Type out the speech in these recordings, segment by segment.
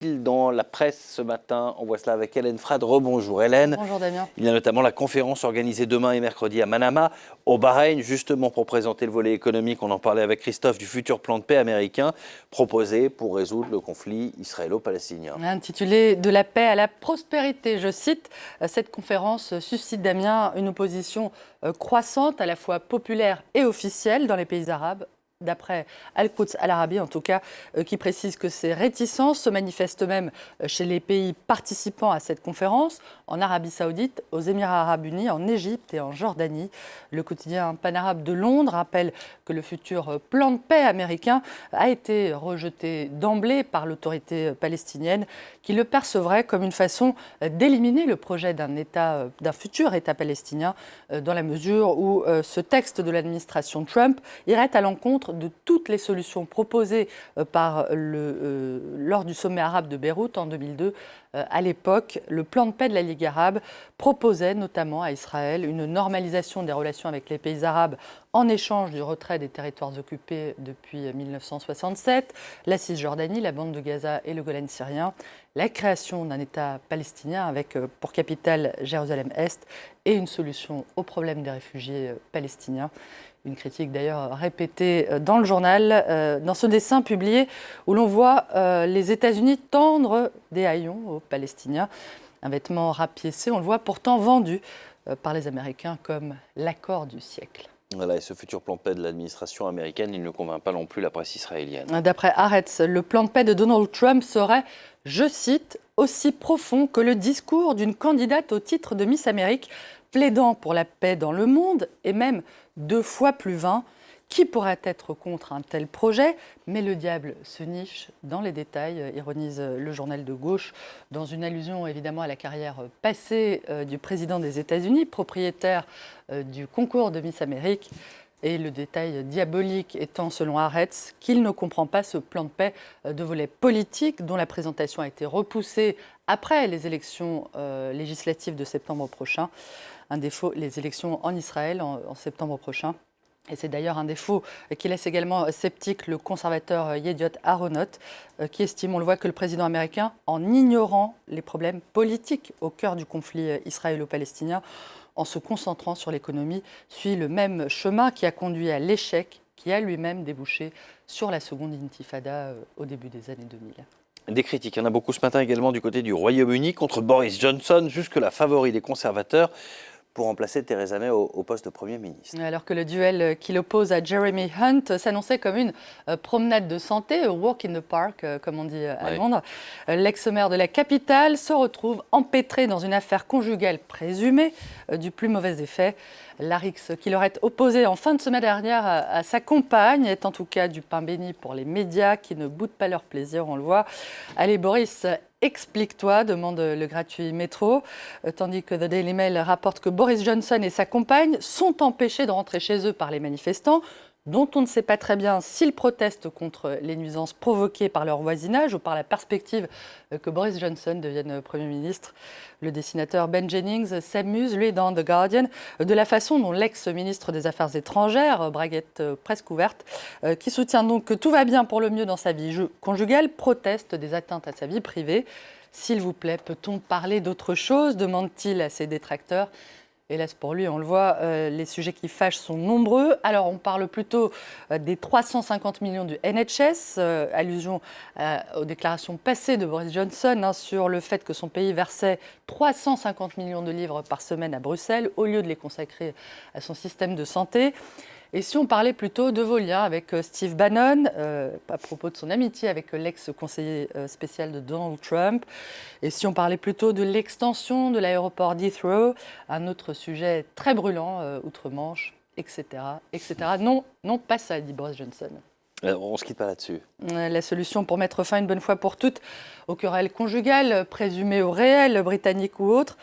dans la presse ce matin? On voit cela avec Hélène Frade. Rebonjour Hélène. Bonjour Damien. Il y a notamment la conférence organisée demain et mercredi à Manama, au Bahreïn, justement pour présenter le volet économique. On en parlait avec Christophe du futur plan de paix américain proposé pour résoudre le conflit israélo-palestinien. Intitulé « De la paix à la prospérité », je cite, cette conférence suscite, Damien, une opposition croissante, à la fois populaire et officielle dans les pays arabes, d'après Al-Quds Al-Arabi en tout cas, qui précise que ces réticences se manifestent même chez les pays participants à cette conférence, en Arabie Saoudite, aux Émirats Arabes Unis, en Égypte et en Jordanie. Le quotidien Pan-Arabe de Londres rappelle que le futur plan de paix américain a été rejeté d'emblée par l'autorité palestinienne, qui le percevrait comme une façon d'éliminer le projet d'un futur État palestinien, dans la mesure où ce texte de l'administration Trump irait à l'encontre de toutes les solutions proposées lors du sommet arabe de Beyrouth en 2002. À l'époque, le plan de paix de la Ligue arabe proposait notamment à Israël une normalisation des relations avec les pays arabes en échange du retrait des territoires occupés depuis 1967, la Cisjordanie, la bande de Gaza et le Golan syrien, la création d'un État palestinien avec pour capitale Jérusalem-Est et une solution au problème des réfugiés palestiniens. Une critique d'ailleurs répétée dans le journal, dans ce dessin publié où l'on voit les États-Unis tendre des haillons aux Palestiniens. Un vêtement rapiécé, on le voit pourtant vendu par les Américains comme l'accord du siècle. Voilà, et ce futur plan de paix de l'administration américaine, il ne convainc pas non plus la presse israélienne. D'après Haaretz, le plan de paix de Donald Trump serait, je cite, aussi profond que le discours d'une candidate au titre de Miss Amérique, plaidant pour la paix dans le monde et même 2 fois plus vain. Qui pourrait être contre un tel projet? Mais le diable se niche dans les détails, ironise le journal de gauche, dans une allusion évidemment à la carrière passée du président des États-Unis, propriétaire du concours de Miss Amérique. Et le détail diabolique étant, selon Haaretz, qu'il ne comprend pas ce plan de paix de volet politique dont la présentation a été repoussée après les élections législatives de septembre prochain. Un défaut, les élections en Israël en septembre prochain. Et c'est d'ailleurs un défaut qui laisse également sceptique le conservateur Yediot Aharonot, qui estime, on le voit, que le président américain, en ignorant les problèmes politiques au cœur du conflit israélo-palestinien, en se concentrant sur l'économie, suit le même chemin qui a conduit à l'échec, qui a lui-même débouché sur la seconde intifada au début des années 2000. Des critiques, il y en a beaucoup ce matin également du côté du Royaume-Uni contre Boris Johnson, jusque-là favori des conservateurs, pour remplacer Theresa May au poste de Premier ministre. Alors que le duel qui l'oppose à Jeremy Hunt s'annonçait comme une promenade de santé, a walk in the park, comme on dit à Londres, l'ex-maire de la capitale se retrouve empêtré dans une affaire conjugale présumée du plus mauvais effet. L'Arix qui leur est opposé en fin de semaine dernière à sa compagne est en tout cas du pain béni pour les médias qui ne boudent pas leur plaisir, on le voit. Allez Boris, explique-toi, demande le gratuit métro, tandis que The Daily Mail rapporte que Boris Johnson et sa compagne sont empêchés de rentrer chez eux par les manifestants, dont on ne sait pas très bien s'ils protestent contre les nuisances provoquées par leur voisinage ou par la perspective que Boris Johnson devienne Premier ministre. Le dessinateur Ben Jennings s'amuse, lui, dans The Guardian, de la façon dont l'ex-ministre des Affaires étrangères, braguette presque ouverte, qui soutient donc que tout va bien pour le mieux dans sa vie conjugale, proteste des atteintes à sa vie privée. S'il vous plaît, peut-on parler d'autre chose, demande-t-il à ses détracteurs. Hélas pour lui, on le voit, les sujets qui fâchent sont nombreux. Alors on parle plutôt des 350 millions du NHS, allusion aux déclarations passées de Boris Johnson sur le fait que son pays versait 350 millions de livres par semaine à Bruxelles au lieu de les consacrer à son système de santé. Et si on parlait plutôt de vos liens avec Steve Bannon, à propos de son amitié avec l'ex-conseiller spécial de Donald Trump, et si on parlait plutôt de l'extension de l'aéroport d'Heathrow, un autre sujet très brûlant, outre-Manche, etc., etc. Non, non, pas ça, dit Boris Johnson. On ne se quitte pas là-dessus. La solution pour mettre fin une bonne fois pour toutes aux querelles conjugales, présumées ou réelles, britanniques ou autres,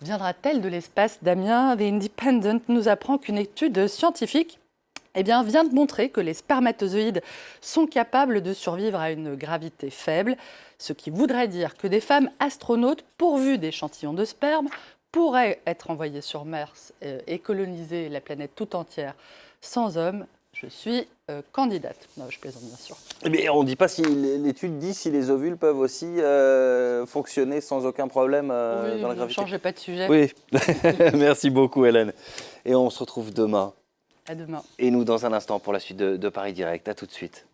viendra-t-elle de l'espace? Damien, The Independent nous apprend qu'une étude scientifique vient de montrer que les spermatozoïdes sont capables de survivre à une gravité faible, ce qui voudrait dire que des femmes astronautes pourvues d'échantillons de sperme pourraient être envoyées sur Mars et coloniser la planète tout entière sans hommes. Je suis candidate. Non, je plaisante bien sûr. Mais on ne dit pas si l'étude dit si les ovules peuvent aussi fonctionner sans aucun problème Oui, dans la ne gravité. changez pas de sujet. Oui, merci beaucoup Hélène. Et on se retrouve demain. À demain. Et nous dans un instant pour la suite de Paris Direct. À tout de suite.